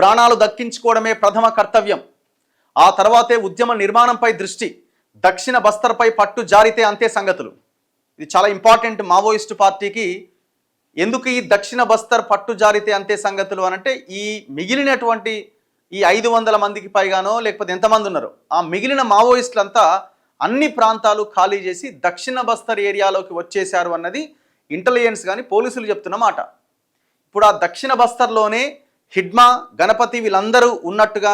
ప్రాణాలు దక్కించుకోవడమే ప్రథమ కర్తవ్యం. ఆ తర్వాతే ఉద్యమ నిర్మాణంపై దృష్టి. దక్షిణ బస్తర్పై పట్టు జారితే అంతే సంగతులు. ఇది చాలా ఇంపార్టెంట్ మావోయిస్టు పార్టీకి. ఎందుకు ఈ దక్షిణ బస్తర్ పట్టు జారితే అంతే సంగతులు అనంటే, ఈ మిగిలినటువంటి ఈ 500 మందికి పైగానో లేకపోతే ఎంతమంది ఉన్నారో ఆ మిగిలిన మావోయిస్టులంతా అన్ని ప్రాంతాలు ఖాళీ చేసి దక్షిణ బస్తర్ ఏరియాలోకి వచ్చేశారు అన్నది ఇంటెలిజెన్స్ కానీ పోలీసులు చెప్తున్న మాట. ఇప్పుడు ఆ దక్షిణ బస్తర్లోనే హిడ్మా, గణపతి వీళ్ళందరూ ఉన్నట్టుగా,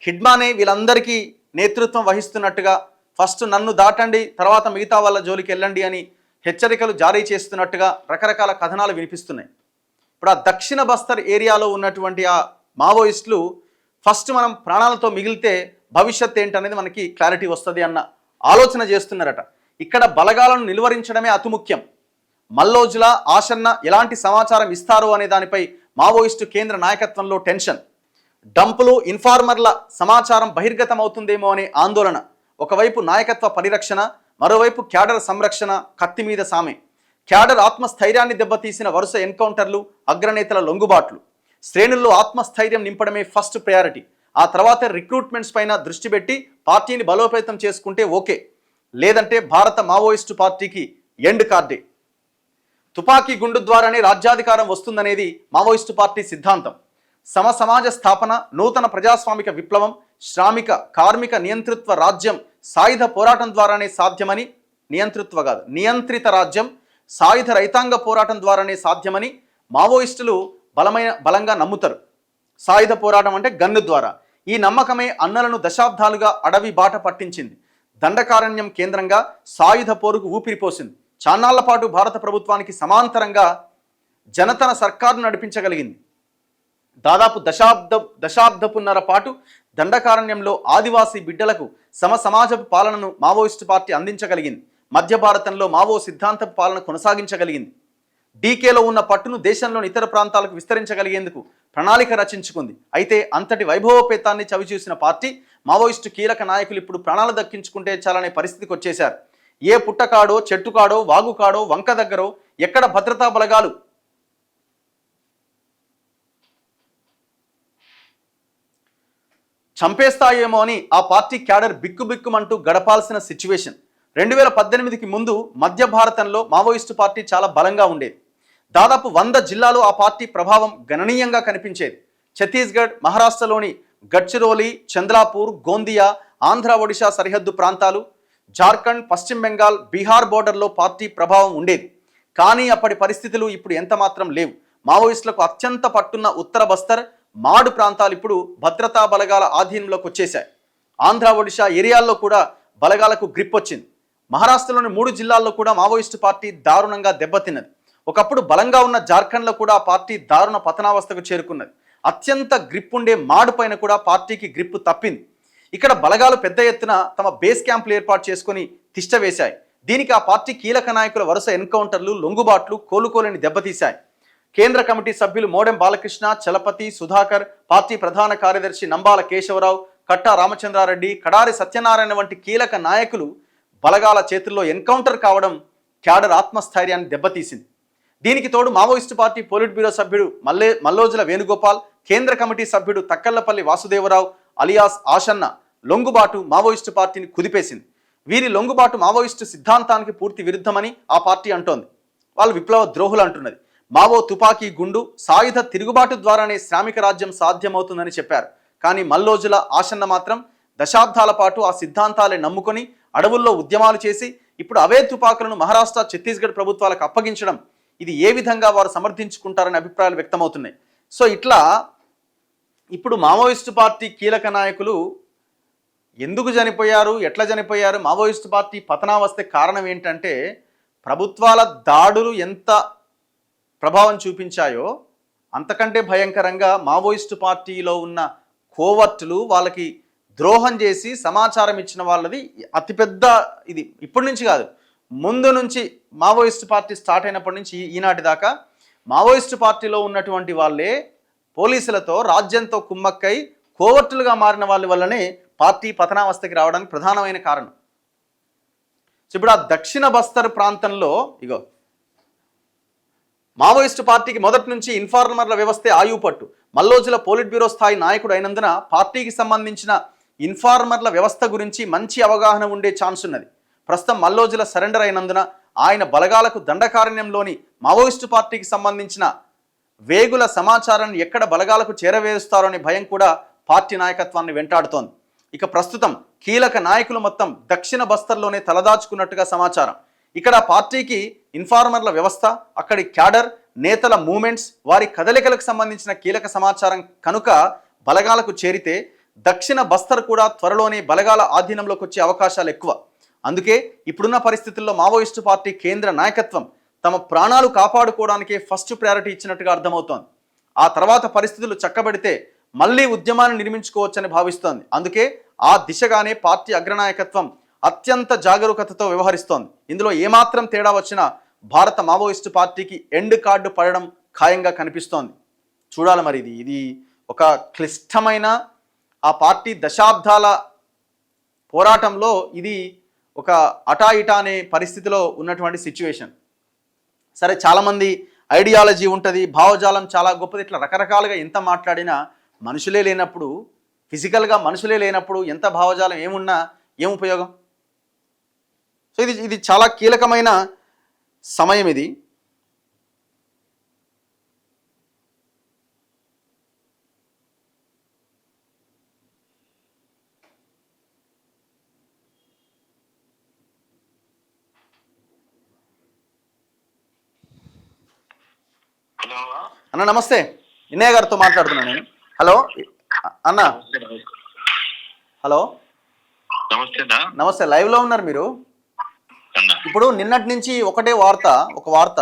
హిడ్మానే వీళ్ళందరికీ నేతృత్వం వహిస్తున్నట్టుగా, ఫస్ట్ నన్ను దాటండి తర్వాత మిగతా వాళ్ళ జోలికి వెళ్ళండి అని హెచ్చరికలు జారీ చేస్తున్నట్టుగా రకరకాల కథనాలు వినిపిస్తున్నాయి. ఇప్పుడు ఆ దక్షిణ బస్తర్ ఏరియాలో ఉన్నటువంటి ఆ మావోయిస్టులు ఫస్ట్ మనం ప్రాణాలతో మిగిలితే భవిష్యత్ ఏంటనేది మనకి క్లారిటీ వస్తుంది అన్న ఆలోచన చేస్తున్నారట. ఇక్కడ బలగాలను నిలువరించడమే అతి ముఖ్యం. మల్లోజుల, ఆషన్న ఎలాంటి సమాచారం ఇస్తారు అనే దానిపై మావోయిస్టు కేంద్ర నాయకత్వంలో టెన్షన్. డంపులు, ఇన్ఫార్మర్ల సమాచారం బహిర్గతం అవుతుందేమో అనే ఆందోళన. ఒకవైపు నాయకత్వ పరిరక్షణ, మరోవైపు క్యాడర్ సంరక్షణ కత్తి మీద సామే. క్యాడర్ ఆత్మస్థైర్యాన్ని దెబ్బతీసిన వరుస ఎన్కౌంటర్లు, అగ్రనేతల లొంగుబాట్లు. శ్రేణుల్లో ఆత్మస్థైర్యం నింపడమే ఫస్ట్ ప్రయారిటీ. ఆ తర్వాత రిక్రూట్మెంట్స్ పైన దృష్టి పెట్టి పార్టీని బలోపేతం చేసుకుంటే ఓకే, లేదంటే భారత మావోయిస్టు పార్టీకి ఎండ్ కార్డే. తుపాకీ గుండు ద్వారానే రాజ్యాధికారం వస్తుందనేది మావోయిస్టు పార్టీ సిద్ధాంతం. సమాజ స్థాపన, నూతన ప్రజాస్వామిక విప్లవం, శ్రామిక కార్మిక నియంతృత్వ రాజ్యం సాయుధ పోరాటం ద్వారానే సాధ్యమని, నియంత్రిత రాజ్యం సాయుధ రైతాంగ పోరాటం ద్వారానే సాధ్యమని మావోయిస్టులు బలంగా నమ్ముతారు. సాయుధ పోరాటం అంటే గన్ను ద్వారా. ఈ నమ్మకమే అన్నలను దశాబ్దాలుగా అడవి బాట పట్టించింది. దండకారణ్యం కేంద్రంగా సాయుధ పోరుకు ఊపిరిపోసింది. చాన్నాళ్ల పాటు భారత ప్రభుత్వానికి సమాంతరంగా జనతన సర్కారును నడిపించగలిగింది. దాదాపు దశాబ్దపున్నర పాటు దండకారణ్యంలో ఆదివాసీ బిడ్డలకు సమాజపు పాలనను మావోయిస్టు పార్టీ అందించగలిగింది. మధ్య భారతంలో మావో సిద్ధాంతపు పాలన కొనసాగించగలిగింది. డీకేలో ఉన్న పట్టును దేశంలోని ఇతర ప్రాంతాలకు విస్తరించగలిగేందుకు ప్రణాళిక రచించుకుంది. అయితే అంతటి వైభవోపేతాన్ని చవిచూసిన పార్టీ మావోయిస్టు కీలక నాయకులు ఇప్పుడు ప్రాణాలు దక్కించుకుంటే చాలనే పరిస్థితికి వచ్చేశారు. ఏ పుట్టకాడో, చెట్టుకాడో, వాగుకాడో, వంక దగ్గరో ఎక్కడ భద్రతా బలగాలు చంపేస్తాయేమో అని ఆ పార్టీ క్యాడర్ బిక్కుబిక్కుమంటూ గడపాల్సిన సిచ్యువేషన్. 2018కి ముందు మధ్య భారతంలో మావోయిస్టు పార్టీ చాలా బలంగా ఉండేది. దాదాపు 100 జిల్లాలో ఆ పార్టీ ప్రభావం గణనీయంగా కనిపించేది. ఛత్తీస్గఢ్, మహారాష్ట్రలోని గడ్చిరోలి, చంద్లాపూర్, గోందియా, ఆంధ్ర, ఒడిశా సరిహద్దు ప్రాంతాలు, జార్ఖండ్, పశ్చిమ బెంగాల్, బీహార్ బోర్డర్లో పార్టీ ప్రభావం ఉండేది. కానీ అప్పటి పరిస్థితులు ఇప్పుడు ఎంత మాత్రం లేవు. మావోయిస్టులకు అత్యంత పట్టున్న ఉత్తర బస్తర్, మాడు ప్రాంతాలు ఇప్పుడు భద్రతా బలగాల ఆధీనంలోకి వచ్చేశాయి. ఆంధ్ర, ఒడిశా ఏరియాల్లో కూడా బలగాలకు గ్రిప్ వచ్చింది. మహారాష్ట్రలోని 3 జిల్లాల్లో కూడా మావోయిస్టు పార్టీ దారుణంగా దెబ్బతిన్నది. ఒకప్పుడు బలంగా ఉన్న జార్ఖండ్లో కూడా ఆ పార్టీ దారుణ పతనావస్థకు చేరుకున్నది. అత్యంత గ్రిప్ ఉండే మాడు పైన కూడా పార్టీకి గ్రిప్ తప్పింది. ఇక్కడ బలగాలు పెద్ద ఎత్తున తమ బేస్ క్యాంపులు ఏర్పాటు చేసుకుని తిష్ట వేశాయి. దీనికి ఆ పార్టీ కీలక నాయకుల వరుస ఎన్కౌంటర్లు, లొంగుబాట్లు కోలుకోలేని దెబ్బతీశాయి. కేంద్ర కమిటీ సభ్యులు మోడెం బాలకృష్ణ, చలపతి, సుధాకర్, పార్టీ ప్రధాన కార్యదర్శి నంబాల కేశవరావు, కట్టా రామచంద్రారెడ్డి, కడారి సత్యనారాయణ వంటి కీలక నాయకులు బలగాల చేతుల్లో ఎన్కౌంటర్ కావడం క్యాడర్ ఆత్మస్థైర్యాన్ని దెబ్బతీసింది. దీనికి తోడు మావోయిస్టు పార్టీ పోలిట్ బ్యూరో సభ్యుడు మల్లోజుల వేణుగోపాల్, కేంద్ర కమిటీ సభ్యుడు తక్కళ్లపల్లి వాసుదేవరావు అలియాస్ ఆషన్న లొంగుబాటు మావోయిస్టు పార్టీని కుదిపేసింది. వీరి లొంగుబాటు మావోయిస్టు సిద్ధాంతానికి పూర్తి విరుద్ధమని ఆ పార్టీ అంటోంది. వాళ్ళు విప్లవ ద్రోహులు అంటున్నది. మావో తుపాకీ గుండు, సాయుధ తిరుగుబాటు ద్వారానే శ్రామిక రాజ్యం సాధ్యమవుతుందని చెప్పారు. కానీ మల్లోజుల, ఆషన్న మాత్రం దశాబ్దాల పాటు ఆ సిద్ధాంతాలే నమ్ముకొని అడవుల్లో ఉద్యమాలు చేసి ఇప్పుడు అవే తుపాకులను మహారాష్ట్ర, ఛత్తీస్గఢ్ ప్రభుత్వాలకు అప్పగించడం, ఇది ఏ విధంగా వారు సమర్థించుకుంటారనే అభిప్రాయాలు వ్యక్తమవుతున్నాయి. సో ఇట్లా ఇప్పుడు మావోయిస్టు పార్టీ కీలక నాయకులు ఎందుకు చనిపోయారు, ఎట్లా చనిపోయారు, మావోయిస్టు పార్టీ పతనావస్థ కారణం ఏంటంటే ప్రభుత్వాల దాడులు ఎంత ప్రభావం చూపించాయో అంతకంటే భయంకరంగా మావోయిస్టు పార్టీలో ఉన్న కోవర్టులు వాళ్ళకి ద్రోహం చేసి సమాచారం ఇచ్చిన వాళ్ళది అతిపెద్ద ఇది. ఇప్పటి నుంచి కాదు, ముందు నుంచి మావోయిస్టు పార్టీ స్టార్ట్ అయినప్పటి నుంచి ఈనాటి దాకా మావోయిస్టు పార్టీలో ఉన్నటువంటి వాళ్ళే పోలీసులతో, రాజ్యంతో కుమ్మక్కై కోవర్టులుగా మారిన వాళ్ళ వల్లనే పార్టీ పతనావస్థకి రావడానికి ప్రధానమైన కారణం. ఇప్పుడు ఆ దక్షిణ బస్తర్ ప్రాంతంలో ఇగో మావోయిస్టు పార్టీకి మొదటి నుంచి ఇన్ఫార్మర్ల వ్యవస్థే ఆయువు పట్టు. మల్లోజుల పోలిట్ బ్యూరో స్థాయి నాయకుడు అయినందున పార్టీకి సంబంధించిన ఇన్ఫార్మర్ల వ్యవస్థ గురించి మంచి అవగాహన ఉండే ఛాన్స్ ఉన్నది. ప్రస్తుతం మల్లోజుల సరెండర్ అయినందున ఆయన బలగాలకు దండకారణ్యంలోని మావోయిస్టు పార్టీకి సంబంధించిన వేగుల సమాచారాన్ని ఎక్కడ బలగాలకు చేరవేస్తారో అనే భయం కూడా పార్టీ నాయకత్వాన్ని వెంటాడుతోంది. ఇక ప్రస్తుతం కీలక నాయకులు మొత్తం దక్షిణ బస్తర్లోనే తలదాచుకున్నట్టుగా సమాచారం. ఇక్కడ పార్టీకి ఇన్ఫార్మర్ల వ్యవస్థ, అక్కడి క్యాడర్ నేతల మూమెంట్స్, వారి కదలికలకు సంబంధించిన కీలక సమాచారం కనుక బలగాలకు చేరితే దక్షిణ బస్తర్ కూడా త్వరలోనే బలగాల ఆధీనంలోకి వచ్చే అవకాశాలు ఎక్కువ. అందుకే ఇప్పుడున్న పరిస్థితుల్లో మావోయిస్టు పార్టీ కేంద్ర నాయకత్వం తమ ప్రాణాలు కాపాడుకోవడానికే ఫస్ట్ ప్రయారిటీ ఇచ్చినట్టుగా అర్థమవుతోంది. ఆ తర్వాత పరిస్థితులు చక్కబడితే మళ్ళీ ఉద్యమాన్ని నిర్మించుకోవచ్చని భావిస్తోంది. అందుకే ఆ దిశగానే పార్టీ అగ్రనాయకత్వం అత్యంత జాగరూకతతో వ్యవహరిస్తోంది. ఇందులో ఏమాత్రం తేడా వచ్చినా భారత మావోయిస్టు పార్టీకి ఎండ్ కార్డు పడడం ఖాయంగా కనిపిస్తోంది. చూడాలి మరి ఇది ఒక క్లిష్టమైన ఆ పార్టీ దశాబ్దాల పోరాటంలో ఇది ఒక అటా ఇటా అనే పరిస్థితిలో ఉన్నటువంటి సిచ్యువేషన్. సరే, చాలామంది ఐడియాలజీ ఉంటుంది, భావజాలం చాలా గొప్పది, ఇట్లా రకరకాలుగా ఎంత మాట్లాడినా మనుషులే లేనప్పుడు, ఫిజికల్గా మనుషులే లేనప్పుడు ఎంత భావజాలం ఏమున్నా ఏం ఉపయోగం? సో ఇది చాలా కీలకమైన సమయం ఇది. అన్న నమస్తే, ఇన్నయ్య గారితో మాట్లాడుతున్నాను నేను. హలో అన్న. హలో నమస్తే, లైవ్లో ఉన్నారు మీరు. ఇప్పుడు నిన్నటి నుంచి ఒక వార్త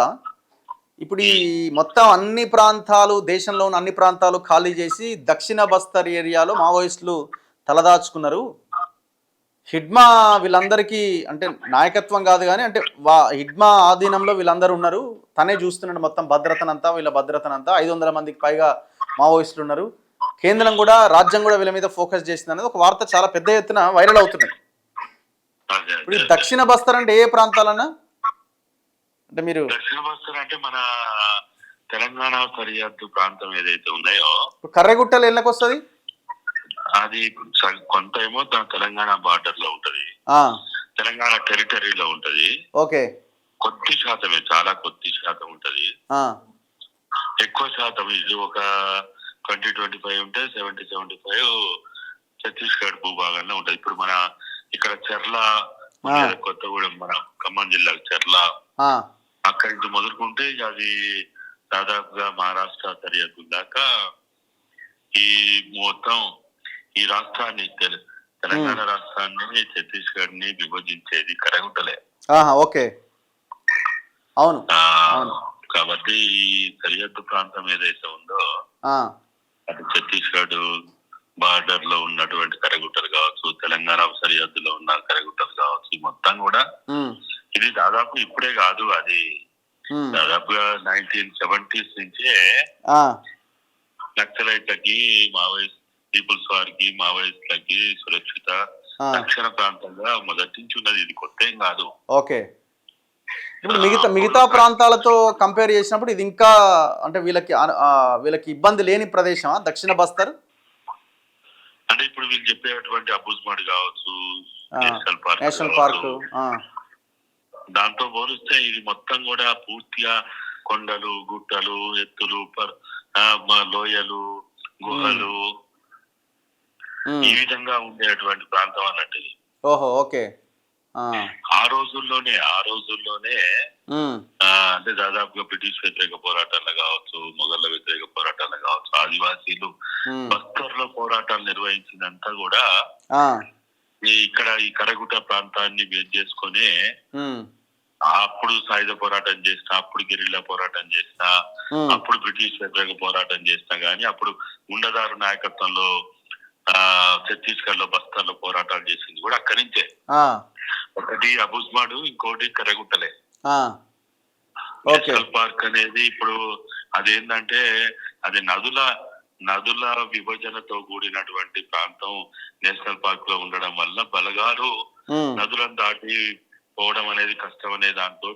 ఇప్పుడు ఈ మొత్తం అన్ని ప్రాంతాలు, దేశంలో ఉన్న అన్ని ప్రాంతాలు ఖాళీ చేసి దక్షిణ బస్తర్ ఏరియాలో మావోయిస్టులు తలదాచుకున్నారు. హిడ్మా వీళ్ళందరికీ అంటే నాయకత్వం కాదు కానీ అంటే హిడ్మా ఆధీనంలో వీళ్ళందరూ ఉన్నారు, తనే చూస్తున్నాడు మొత్తం భద్రతనంతా, వీళ్ళ భద్రతనంతా. 500 మందికి పైగా మావోయిస్టులు ఉన్నారు, కేంద్రం కూడా రాజ్యం కూడా వీళ్ళ మీద ఫోకస్ చేసింది అనేది ఒక వార్త చాలా పెద్ద ఎత్తున వైరల్ అవుతున్నది. ఇప్పుడు దక్షిణ బస్తర్ అంటే ఏ ప్రాంతాలన్నా అంటే మీరు? దక్షిణ బస్తర్ అంటే మన తెలంగాణ సరిహద్దు ప్రాంతం ఏదైతే ఉన్నాయో, కర్రెగుట్టలు ఎళ్ళకి వస్తుంది, అది కొంత ఏమో తెలంగాణ బార్డర్ లో ఉంటది, తెలంగాణ టెరిటరీలో ఉంటది. ఓకే, కొద్ది శాతమే, చాలా కొద్ది శాతం ఉంటది. ఎక్కువ శాతం ఇది ఒక 20-25 ఉంటే 70-75 ఛత్తీస్గఢ్ భూభాగంలో ఉంటది. ఇప్పుడు మన ఇక్కడ చెర్ల, కొత్తగూడెం, మన ఖమ్మం జిల్లా చెర్ల, అక్కడి నుంచి మొదలుకుంటే అది దాదాపుగా మహారాష్ట్ర సరిహద్దు దాకా ఈ మొత్తం ఈ రాష్ట్రాన్ని, తెలంగాణ రాష్ట్రాన్ని, ఛత్తీస్గఢ్ ని విభజించేది కరగుట్టలే. ఓకే, అవును. కాబట్టి ఈ సరిహద్దు ప్రాంతం ఏదైతే ఉందో అది ఛత్తీస్గఢ్ బార్డర్ లో ఉన్నటువంటి కరగుట్టలు కావచ్చు, తెలంగాణ సరిహద్దులో ఉన్న కరగుట్టలు కావచ్చు, మొత్తం కూడా ఇది దాదాపు ఇప్పుడే కాదు, అది దాదాపుగా 1970s నుంచే నక్సలైట్లకి, మావోయిస్ట్ పీపుల్స్ వారికి, మావోయిస్టులకి సురక్షిత రక్షణ ప్రాంతంగా మొదటి నుంచి ఉన్నది, ఇది కొత్త ఏం కాదు. ఓకే, ఇప్పుడు మిగతా ప్రాంతాలతో కంపేర్ చేసినప్పుడు ఇది ఇంకా అంటే వీళ్ళకి ఇబ్బంది లేని ప్రదేశమా దక్షిణ బస్తర్? అంటే ఇప్పుడు వీళ్ళు చెప్పేటువంటి అబుజ్మాడ్ కావచ్చు, నేషనల్ పార్క్, దాంతో పోలిస్తే ఇది మొత్తం కూడా పూర్తిగా కొండలు, గుట్టలు, ఎత్తులు, లోయలు, గుహలు, ఈ విధంగా ఉండేటువంటి ప్రాంతం అన్నట్టు. ఓహో, ఓకే. ఆ రోజుల్లోనే అంటే దాదాపుగా బ్రిటిష్ వ్యతిరేక పోరాటాలు కావచ్చు, మొఘళ్ళ వ్యతిరేక పోరాటాలు కావచ్చు, ఆదివాసీలు బస్తర్ లో పోరాటాలు నిర్వహించినంతా కూడా ఇక్కడ ఈ కరగుట్ట ప్రాంతాన్ని బేస్ చేసుకుని అప్పుడు సాయుధ పోరాటం చేసిన, అప్పుడు గెరిల్లా పోరాటం చేసిన, అప్పుడు బ్రిటిష్ వ్యతిరేక పోరాటం చేసినా గానీ అప్పుడు ఉండదారు నాయకత్వంలో ఛత్తీస్గఢ్ లో బస్తర్ లో పోరాటాలు చేసింది కూడా అక్కడి నుంచే. ఒకటి అబుజ్మాడు, ఇంకోటి కరగుట్టలే. నేషనల్ పార్క్ అనేది ఇప్పుడు అదేంటంటే అది నదుల విభజనతో కూడినటువంటి ప్రాంతం నేషనల్ పార్క్ లో ఉండడం వల్ల బలగాలు నదులను దాటి పోవడం అనేది కష్టం అనే దాంతో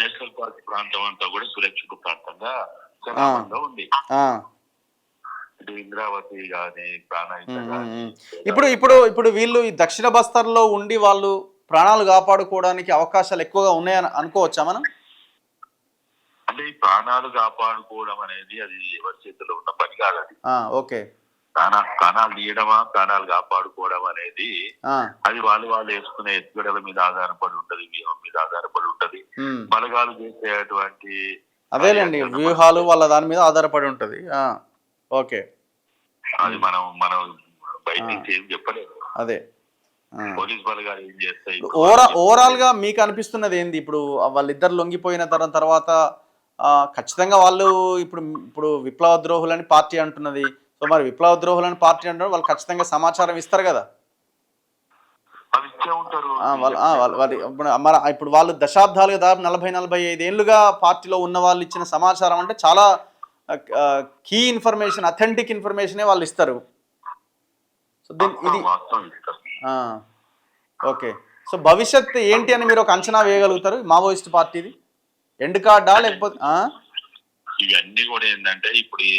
నేషనల్ పార్క్ ప్రాంతం అంతా కూడా సురక్షిత ప్రాంతంగా ఉంది. ఇటు ఇంద్రావతి గాని ప్రాణహిత గాని ఇప్పుడు ఇప్పుడు ఇప్పుడు వీళ్ళు ఈ దక్షిణ బస్తర్లో ఉండి వాళ్ళు ప్రాణాలు కాపాడుకోవడానికి అవకాశాలు ఎక్కువగా ఉన్నాయని అనుకోవచ్చా మనం? అంటే ఈ ప్రాణాలు కాపాడుకోవడం అనేది అది ఎవరి చేతిలో ఉన్న పని కాదు. అది ఓకే. ప్రాణాలు తీయడమా ప్రాణాలు కాపాడుకోవడం అనేది అది వాళ్ళు వేసుకునే ఎత్తుగడల మీద ఆధారపడి ఉంటది, వ్యూహం మీద ఆధారపడి ఉంటది, బలగాలు చేసేటువంటి అదేలేండి వ్యూహాలు వాళ్ళ దాని మీద ఆధారపడి ఉంటది. ఓకే. అది మనం బయట నుంచి ఏం చెప్పలేదు. అదే పోలీస్ బలగాలు ఏం చేస్తాయి. ఓవరాల్ గా మీకు అనిపిస్తున్నది ఏంది? ఇప్పుడు వాళ్ళిద్దరు లొంగిపోయిన తర్వాత ఖచ్చితంగా వాళ్ళు ఇప్పుడు విప్లవ ద్రోహులని పార్టీ అంటున్నది. సో మరి విప్లవ ద్రోహులని పార్టీ అంటున్నారు, వాళ్ళు ఖచ్చితంగా సమాచారం ఇస్తారు కదా. ఇప్పుడు వాళ్ళు దశాబ్దాలుగా దాదాపు 40-45 ఏళ్ళుగా పార్టీలో ఉన్న వాళ్ళు ఇచ్చిన సమాచారం అంటే చాలా కీ ఇన్ఫర్మేషన్, అథెంటిక్ ఇన్ఫర్మేషనే వాళ్ళు ఇస్తారు. సో ఇది ఓకే. సో భవిష్యత్ ఏంటి అని మీరు ఒక అంచనా వేయగలుగుతారు మావోయిస్ట్ పార్టీది? ఎండ్ కార్డా లేకపోతే ఇవన్నీ కూడా ఏంటంటే ఇప్పుడు ఈ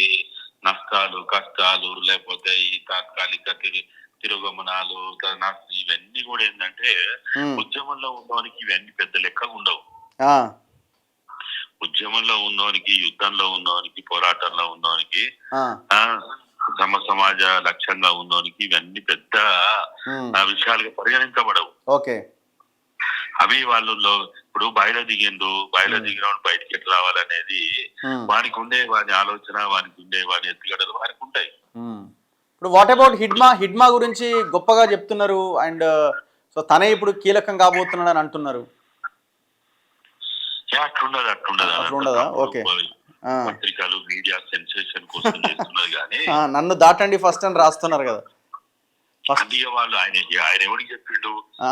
నష్టాలు కష్టాలు లేకపోతే ఈ తాత్కాలిక తిరోగమనాలు ఇవన్నీ కూడా ఏంటంటే ఉద్యమంలో ఉన్నవానికి ఇవన్నీ పెద్ద లెక్క ఉండవు. ఉద్యమంలో ఉన్నవానికి, యుద్ధంలో ఉన్నవానికి, పోరాటంలో ఉన్నవానికి, సమాజ లక్ష్యంగా ఉన్నవానికి ఇవన్నీ పెద్ద విషయాలుగా పరిగణించబడవు. ఓకే. అవి వాళ్ళు ఇప్పుడు బయట దిగిన బయటకి ఎట్లా రావాలనేది వానికి ఉండే వాని ఆలోచన, వానికి ఉండే వాని ఎత్తుగడలు వానికి ఉంటాయి. ఇప్పుడు వాట్ అబౌట్ హిడ్మా గురించి గొప్పగా చెప్తున్నారు అండ్ సో తనే ఇప్పుడు కీలకం కాబోతున్నాడు అని అంటున్నారు. అట్లుండదా? ఓకే. పత్రికలు మీడియా సెన్సేషన్ కోసం చేస్తున్నది కానీ నన్ను దాటండి ఫస్ట్ అని రాస్తున్నారు కదా. వాళ్ళు ఆయన ఎవరికి చెప్పిండు,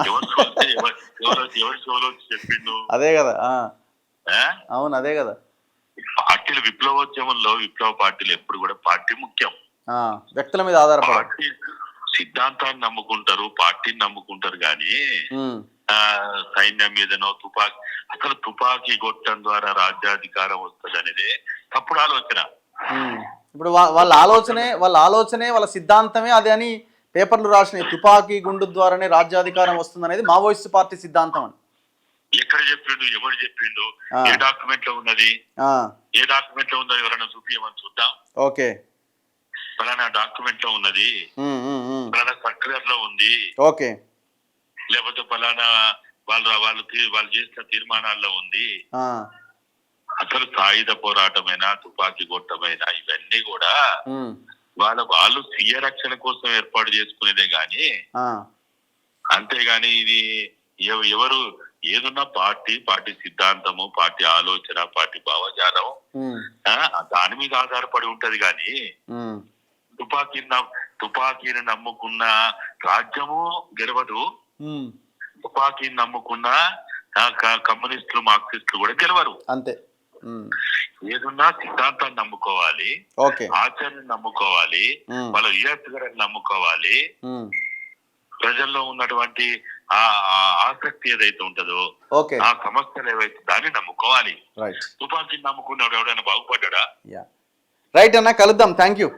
ఎవరి షోలో చెప్పిండు. అదే కదా. అవును, అదే కదా. పార్టీలు విప్లవోద్యమంలో విప్లవ పార్టీలు ఎప్పుడు కూడా పార్టీ ముఖ్యం, వ్యక్తుల మీద ఆధారపడి సిద్ధాంతాన్ని నమ్ముకుంటారు, పార్టీని నమ్ముకుంటారు కానీ సైన్యం మీదనో అసలు తుపాకీ కొట్టడం ద్వారా రాజ్యాధికారం వస్తుంది అనేది తప్పుడు ఆలోచన. ఇప్పుడు వాళ్ళ ఆలోచనే వాళ్ళ సిద్ధాంతమే అదే అని పేపర్లు రాసినాయి. తుపాకీ గుండు ద్వారానే రాజ్యాధికారం వస్తుంది అనేది మావోయిస్ట్ పార్టీ సిద్ధాంతం అని. ఎక్కడ చెప్పిండు, ఎవరు చెప్పిండు, ఏ డాక్యుమెంట్ లో ఉన్నది, ఏ డాక్యుమెంట్ లో ఉందో ఎవరైనా చూపించమని చూద్దాం. ఓకే. ఫలానా డాక్యుమెంట్ లో ఉన్నది, ఫలానా సర్క్యులర్ లో ఉంది, ఓకే, లేకపోతే ఫలానా వాళ్ళు చేసిన తీర్మానాల్లో ఉంది. అసలు సాయుధ పోరాటమైనా తుపాకీ కొట్టమైనా ఇవన్నీ కూడా వాళ్ళు స్వీయ రక్షణ కోసం ఏర్పాటు చేసుకునేదే గాని, అంతేగాని ఇది ఎవరు ఏదున్నా పార్టీ సిద్ధాంతము, పార్టీ ఆలోచన, పార్టీ భావజాలం దాని మీద ఆధారపడి ఉంటది కానీ తుపాకీని నమ్ముకున్న రాజ్యము గెలవదు, తుపాకీని నమ్ముకున్న కమ్యూనిస్టులు, మార్క్సిస్టులు కూడా గెలవరు. అంతే. ఏదున్నా సిద్ధాంతాన్ని నమ్ముకోవాలి, ఆచరణను నమ్ముకోవాలి, వాళ్ళ విద్యార్థులను నమ్ముకోవాలి, ప్రజల్లో ఉన్నటువంటి ఆసక్తి ఏదైతే ఉంటుందో ఆ సమస్యలు ఏవైతే దాన్ని నమ్ముకోవాలి. తుపాకీని నమ్ముకున్నాడు ఎవడైనా బాగుపడ్డా? రైట్ అన్న, కలుద్దాం. Thank you.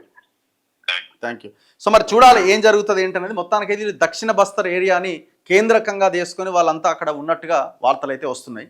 సో మరి చూడాలి ఏం జరుగుతుంది ఏంటనేది. మొత్తానికైతే దక్షిణ బస్తర్ ఏరియాని కేంద్రకంగా తీసుకొని వాళ్ళంతా అక్కడ ఉన్నట్టుగా వార్తలు అయితే వస్తున్నాయి.